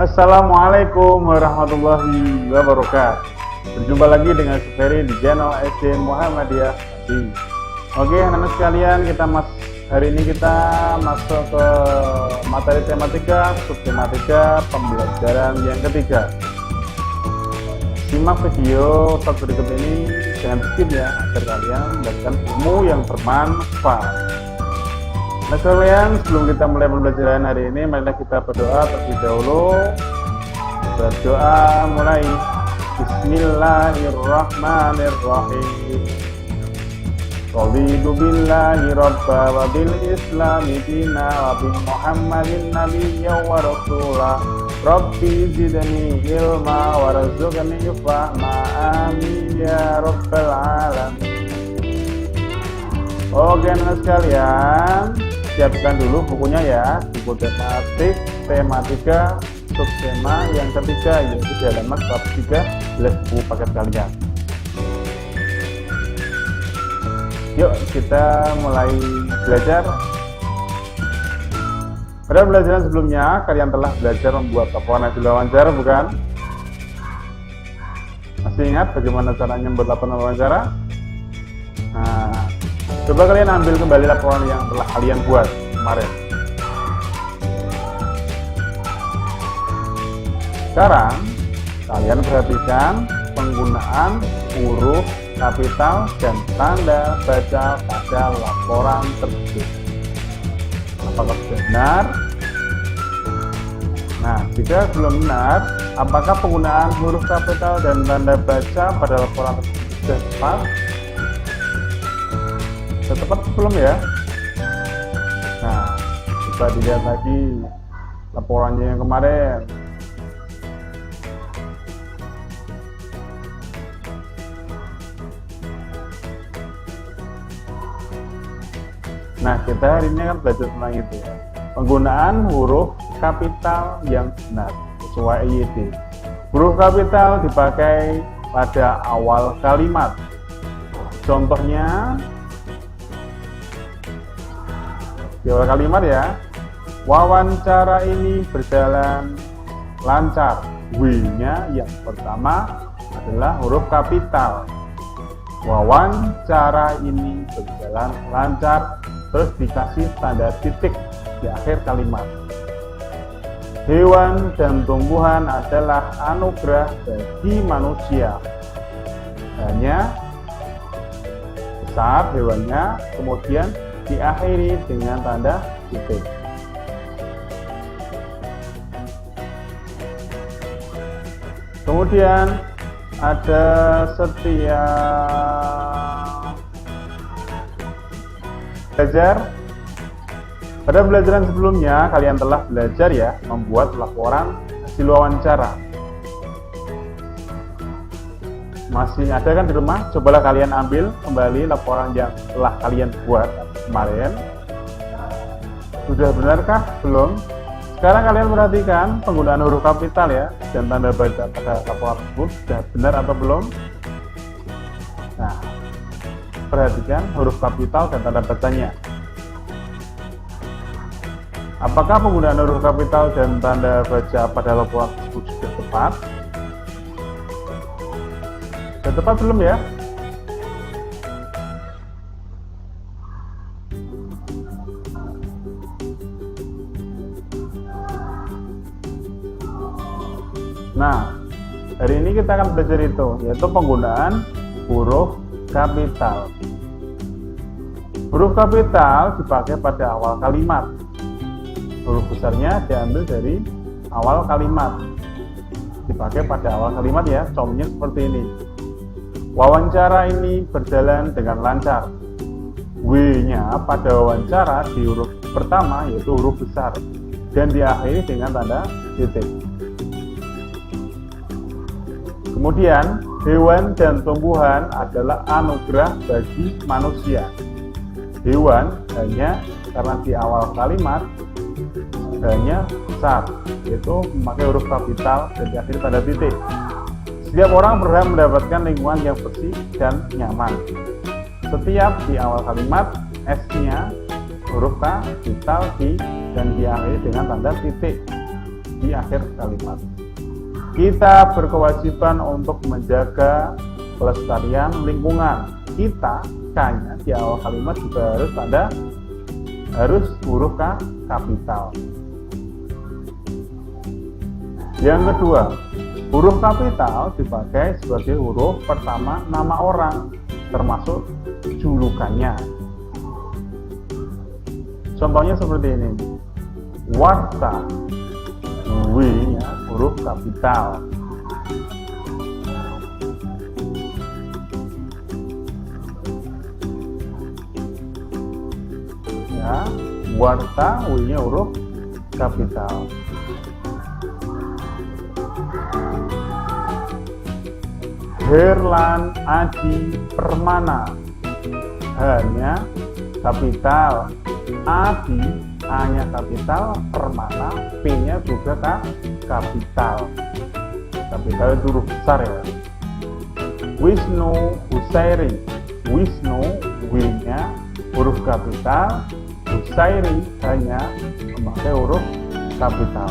Assalamualaikum warahmatullahi wabarakatuh. Berjumpa lagi dengan Superi di channel SD Muhammadiyah. Oke, anak-anak sekalian, hari ini kita masuk ke materi tematika, subtematika pembelajaran yang ketiga. Simak video talk berikut ini jangan skip ya, agar kalian mendapatkan ilmu yang bermanfaat. Nah kalian, sebelum kita mulai pembelajaran hari ini, marilah kita berdoa terlebih dahulu. Berdoa mulai. Bismillahirrahmanirrahim. Raditu billahi rabba wa bil islami dina wa bi muhammadin nabiyya wa rasulah. Rabbi zidni ilma warzuqni fahma, amin ya rabbal alamin. Oke anak sekalian, siapkan dulu bukunya ya, buku tematika subtema yang ketiga, yaitu di halaman 13 buku paket kalian. Yuk kita mulai belajar. Pada pembelajaran sebelumnya kalian telah belajar membuat laporan hasil wawancara, bukan? Masih ingat bagaimana caranya membuat laporan wawancara? Nah, coba kalian ambil kembali laporan yang telah kalian buat kemarin. Sekarang kalian perhatikan penggunaan huruf kapital dan tanda baca pada laporan tersebut. Apakah sudah benar? Nah, jika belum benar, apakah penggunaan huruf kapital dan tanda baca pada laporan tersebut sudah tepat? Tepat belum ya? Nah, coba dilihat lagi laporannya yang kemarin. Nah, kita hari ini kan belajar tentang itu ya. Penggunaan huruf kapital yang benar sesuai EYD. Huruf kapital dipakai pada awal kalimat. Contohnya di awal kalimat ya, wawancara ini berjalan lancar. W-nya yang pertama adalah huruf kapital. Wawancara ini berjalan lancar, terus dikasih tanda titik di akhir kalimat. Hewan dan tumbuhan adalah anugerah bagi manusia. Hanya besar hewannya, kemudian diakhiri dengan tanda titik. Kemudian ada setiap belajar. Pada pembelajaran sebelumnya kalian telah belajar ya membuat laporan hasil wawancara. Masih ada kan di rumah? Cobalah kalian ambil kembali laporan yang telah kalian buat kemarin. Sudah benarkah? Belum? Sekarang kalian perhatikan penggunaan huruf kapital ya dan tanda baca pada laporan tersebut sudah benar atau belum? Nah, perhatikan huruf kapital dan tanda bacanya. Apakah penggunaan huruf kapital dan tanda baca pada laporan tersebut sudah tepat? Sudah tepat belum ya? Nah, hari ini kita akan belajar itu, yaitu penggunaan huruf kapital. Huruf kapital dipakai pada awal kalimat. Huruf besarnya diambil dari awal kalimat. Dipakai pada awal kalimat ya, contohnya seperti ini. Wawancara ini berjalan dengan lancar. W-nya pada wawancara di huruf pertama yaitu huruf besar dan diakhiri dengan tanda titik. Kemudian, hewan dan tumbuhan adalah anugerah bagi manusia. Hewan hanya karena di awal kalimat hanya besar, yaitu memakai huruf kapital dan diakhiri tanda titik. Setiap orang berhak mendapatkan lingkungan yang bersih dan nyaman. Setiap di awal kalimat, S-nya huruf K, kapital I, dan diakhiri dengan tanda titik. di akhir kalimat. Kita berkewajiban untuk menjaga pelestarian lingkungan. Kita, K-nya di awal kalimat juga harus huruf K kapital. Yang kedua, huruf kapital dipakai sebagai huruf pertama nama orang, termasuk julukannya. Contohnya seperti ini. Warta, W-nya huruf kapital. Ya, Warta, W-nya huruf kapital. Herlan Adi Permana, H-nya kapital, Adi A-nya kapital, Permana P-nya juga kapital. Kapital itu huruf besar ya. Wisnu Husairi, Wisnu W-nya huruf kapital, Husairi hanya memakai huruf kapital.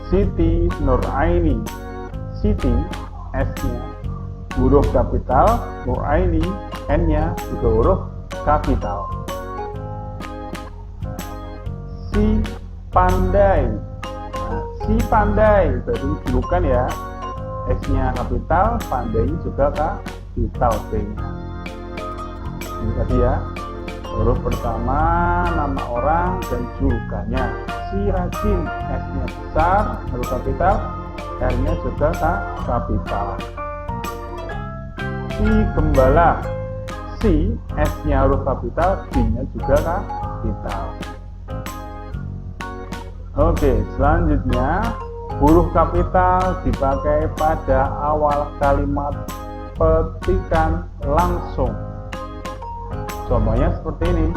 Siti Nuraini, Siti S-nya huruf kapital, Nuraini N-nya juga huruf kapital. Si Pandai, nah, si Pandai berarti julukan ya, S-nya kapital, Pandai juga kapital P-nya. Ini tadi ya, huruf pertama nama orang dan julukannya. Si Rajin, S-nya besar, huruf kapital, R-nya juga kapital. Si Gembala, si S-nya huruf kapital, B-nya juga kapital. Oke, selanjutnya huruf kapital dipakai pada awal kalimat petikan langsung. Contohnya seperti ini.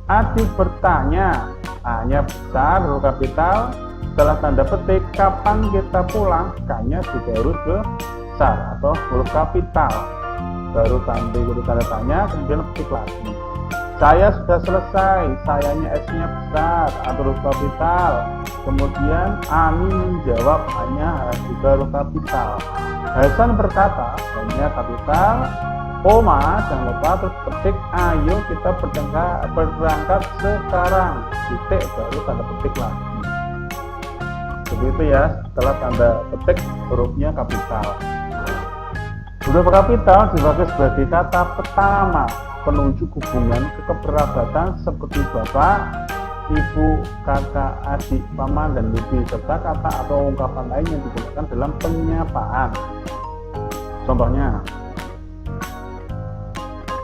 Adik bertanya, A-nya besar, huruf kapital. Setelah tanda petik, kapan kita pulang? K-nya juga harus besar atau huruf kapital. Baru tanda tanya, kemudian petik lagi. Saya sudah selesai, sayanya S-nya besar atau huruf kapital. Kemudian Ani menjawab, hanya juga huruf kapital. Hasan berkata, hanya kapital. Oma, jangan lupa terus petik, ayo kita berangkat sekarang. Titik baru tanda petik lagi. Begitu ya, setelah tanda petik hurufnya kapital. Huruf kapital dipakai sebagai kata pertama penunjuk hubungan kekerabatan seperti bapak, ibu, kakak, adik, paman, dan bibi, serta kata atau ungkapan lain yang digunakan dalam penyapaan. Contohnya,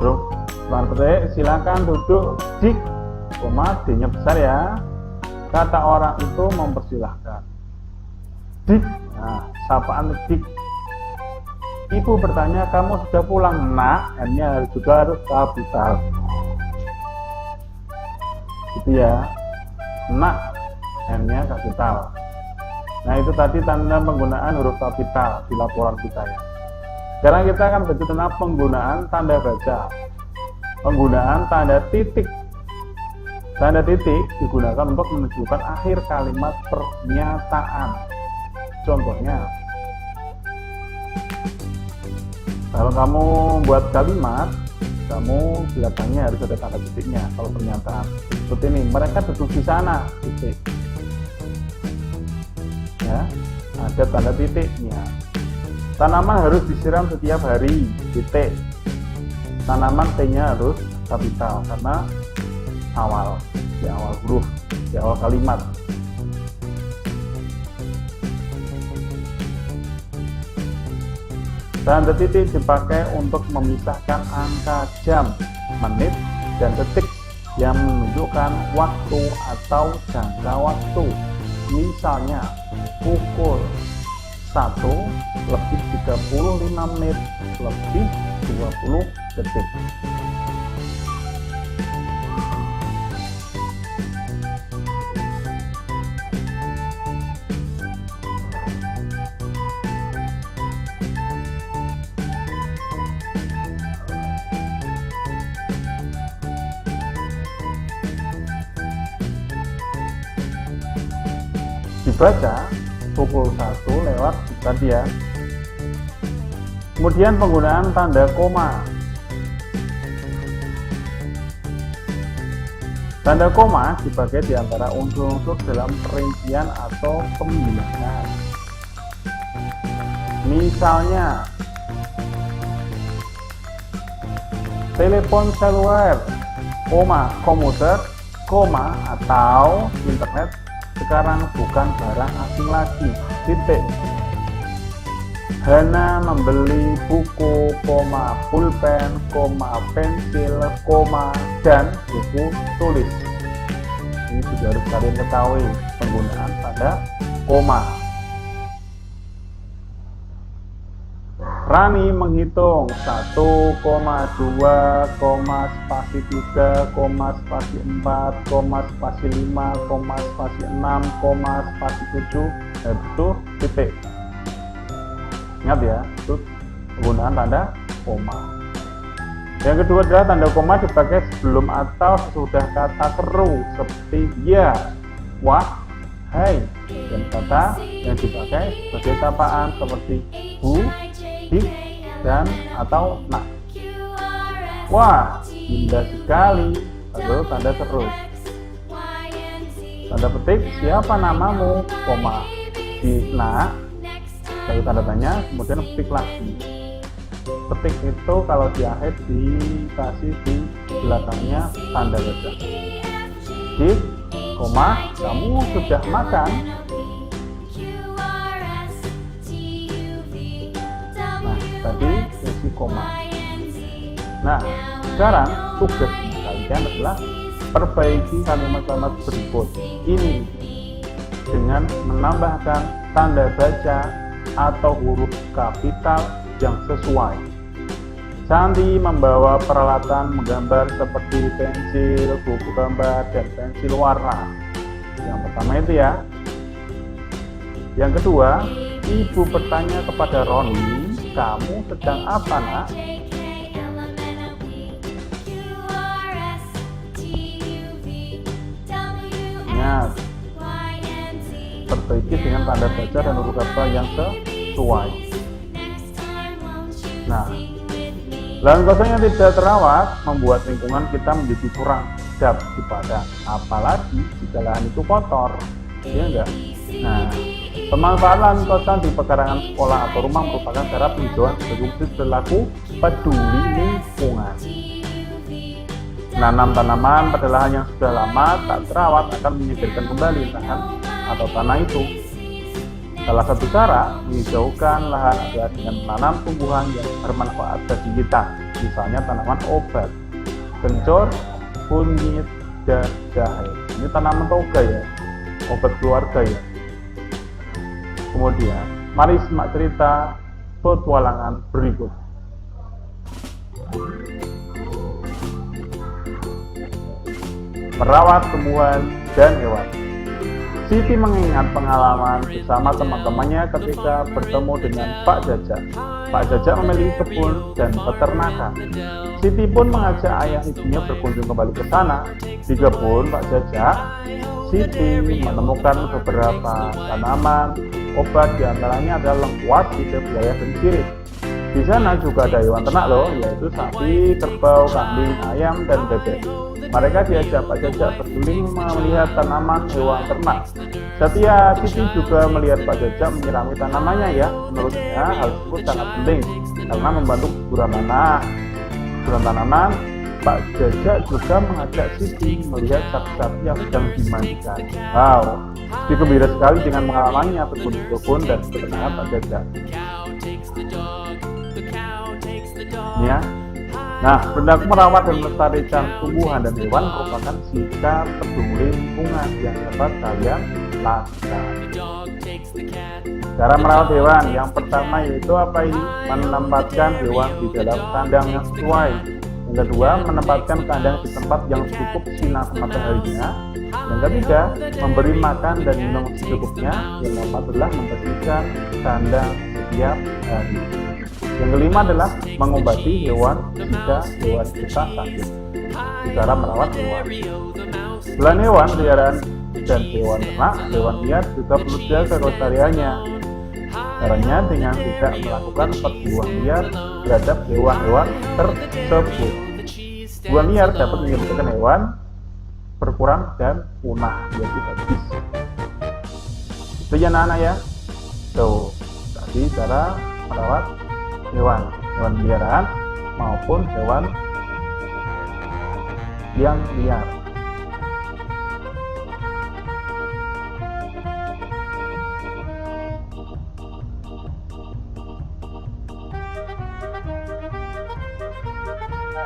bro, tanda petik, silakan duduk, dik, koma, D-nya besar ya. Kata orang itu mempersilahkan. Dik, nah, sapaan dik. Ibu bertanya, kamu sudah pulang? Nak, N-nya juga harus kapital. Gitu ya. Nak, N-nya kapital. Nah, itu tadi tanda penggunaan huruf kapital di laporan kita ya. Sekarang kita akan belajar tentang penggunaan tanda baca. Penggunaan tanda titik. Tanda titik digunakan untuk menunjukkan akhir kalimat pernyataan. Contohnya, kalau kamu buat kalimat, kamu belakangnya harus ada tanda titiknya. Kalau pernyataan seperti ini, mereka duduk di sana, titik. Ya, ada tanda titiknya. Tanaman harus disiram setiap hari, titik. Tanaman T-nya harus kapital karena awal, di awal huruf, di awal kalimat. Tanda titik dipakai untuk memisahkan angka jam, menit, dan detik yang menunjukkan waktu atau jangka waktu. Misalnya, pukul 1:35 lebih 20 detik. dibaca pukul 1 lewat tadi ya. Kemudian penggunaan tanda koma. Tanda koma dipakai di antara unsur-unsur dalam perincian atau pembilangan. Misalnya, telepon seluler, komputer, atau internet sekarang bukan barang asing lagi, titik. Hana membeli buku, pulpen, pensil, dan buku tulis. Ini juga harus kalian ketahui penggunaan tanda koma. Rani menghitung 1, 2, spasi 3, spasi 4, spasi 5, spasi 6, spasi 7, itu titik. Ingat ya, itu penggunaan tanda koma. Yang kedua adalah tanda koma dipakai sebelum atau sesudah kata seru seperti ya, wah, hai, dan kata yang dipakai sebagai sapaan seperti bu, dik, dan atau nak. Wah, indah sekali, lalu tanda seru. Tanda petik, siapa namamu, di nak, lalu tanda tanya, kemudian petik lagi. Petik itu kalau di akhir dikasih di belakangnya tanda baca. Dik, kamu sudah makan? Nah, tadi isi koma. Nah, sekarang tugas kalian adalah perbaiki kalimat-kalimat berikut ini dengan menambahkan tanda baca atau huruf kapital yang sesuai. Santi membawa peralatan menggambar seperti pensil, buku gambar, dan pensil warna. Yang pertama itu ya. Yang kedua, ibu bertanya kepada Roni, kamu sedang apa nak? Ingat, perbaiki dengan tanda baca dan huruf kapital yang sesuai. Nah, lahan kosong yang tidak terawat membuat lingkungan kita menjadi kurang sedap di padang, apalagi jika lahan itu kotor, ya enggak? Nah, pemanfaatan lahan kosong di pekarangan sekolah atau rumah merupakan cara penghijauan sebagai wujud perilaku peduli lingkungan. Menanam tanaman pada lahan yang sudah lama tak terawat akan menyegarkan kembali lahan atau tanah itu. Salah satu cara menghijaukan lahan adalah dengan menanam tumbuhan yang bermanfaat bagi kita, misalnya tanaman obat, kencur, kunyit, dan jahe. Ini tanaman toga ya, obat keluarga ya. Kemudian, mari simak cerita petualangan berikut. Merawat tumbuhan dan hewan. Siti mengingat pengalaman bersama teman-temannya ketika bertemu dengan Pak Jajak. Pak Jajak memiliki kebun dan peternakan. Siti pun mengajak ayah ibunya berkunjung kembali ke sana. Di kebun Pak Jajak, Siti menemukan beberapa tanaman obat, diantaranya adalah lengkuas, lidah buaya, dan sirih. Di sana juga ada hewan ternak loh, yaitu sapi, kerbau, kambing, ayam, dan bebek. Mereka diajak Pak Jajak berkeliling melihat tanaman hewan ternak. Setia Siti juga melihat Pak Jajak menyirami tanamannya ya. Menurutnya hal tersebut sangat penting karena membantu kesuburan tanah. Kesuburan tanaman. Pak Jajak juga mengajak Siti melihat sapi-sapi yang sedang dimandikan. Wow, Siti gembira sekali dengan pengalamannya berkebun dan peternakan Pak Jajak. Ya. Nah, perilaku merawat dan melestarikan tumbuhan dan hewan merupakan sikap peduli lingkungan yang dapat kalian lakukan. Cara merawat hewan yang pertama yaitu apa ini? Menempatkan hewan di dalam kandang yang sesuai. Yang kedua, menempatkan kandang di tempat yang cukup sinar mataharinya. Yang ketiga, memberi makan dan minum secukupnya. Yang keempat adalah membersihkan kandang setiap hari. Yang kelima adalah mengobati hewan jika hewan kita sakit. Cara merawat hewan. Selain hewan peliharaan dan hewan ternak, hewan liar juga perlu dijaga kelestariannya. Caranya dengan tidak melakukan perburuan liar terhadap hewan-hewan tersebut. Hewan liar dapat menyebabkan hewan berkurang dan punah menjadi habis. Itu ya anak-anak ya. Tuh, tadi cara merawat hewan peliharaan maupun hewan yang liar.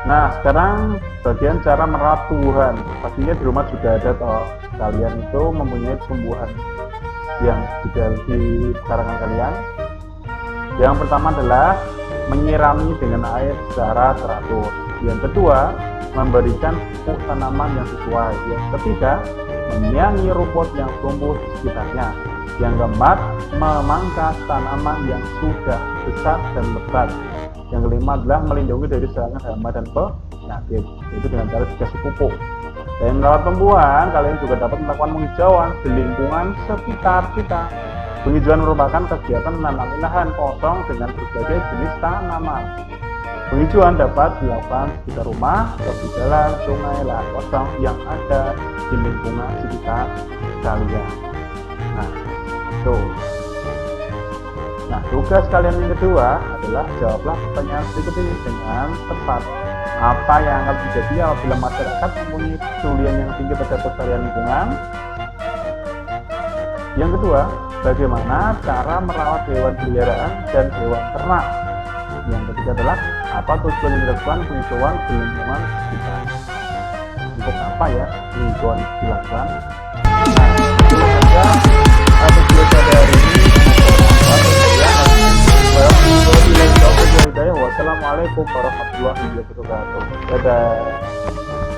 Nah, sekarang bagian cara merawat tumbuhan. Pastinya di rumah juga ada toh. Kalian itu mempunyai tumbuhan yang sudah di karangan kalian. Yang pertama adalah menyirami dengan air secara teratur. Yang kedua, memberikan pupuk tanaman yang sesuai. Yang ketiga, menyiangi rumput yang tumbuh di sekitarnya. Yang keempat, memangkas tanaman yang sudah besar dan lebat. Yang kelima adalah melindungi dari serangan hama dan penyakit, itu dengan cara dikasih pupuk. Dan merawat tumbuhan, kalian juga dapat melakukan penghijauan di lingkungan sekitar kita. Penghijauan merupakan kegiatan menanami lahan kosong dengan berbagai jenis tanaman. Penghijauan dapat dilakukan di sekitar rumah, tepi jalan, sungai, lahan kosong yang ada di lingkungan sekitar kalian. Nah, tuh. Nah, tugas kalian yang kedua adalah jawablah pertanyaan berikut ini dengan tepat. Apa yang akan terjadi apabila masyarakat mempunyai kepedulian yang tinggi terhadap pelestarian lingkungan? Yang kedua, bagaimana cara merawat hewan peliharaan dan hewan ternak? Yang ketiga adalah apa tujuan yang dilakukan penghijauan di lingkungan sekitar? Untuk apa ya penghijauan dilakukan? Nah, itu saja video saya hari ini. Wassalamualaikum warahmatullahi wabarakatuh. Dadah.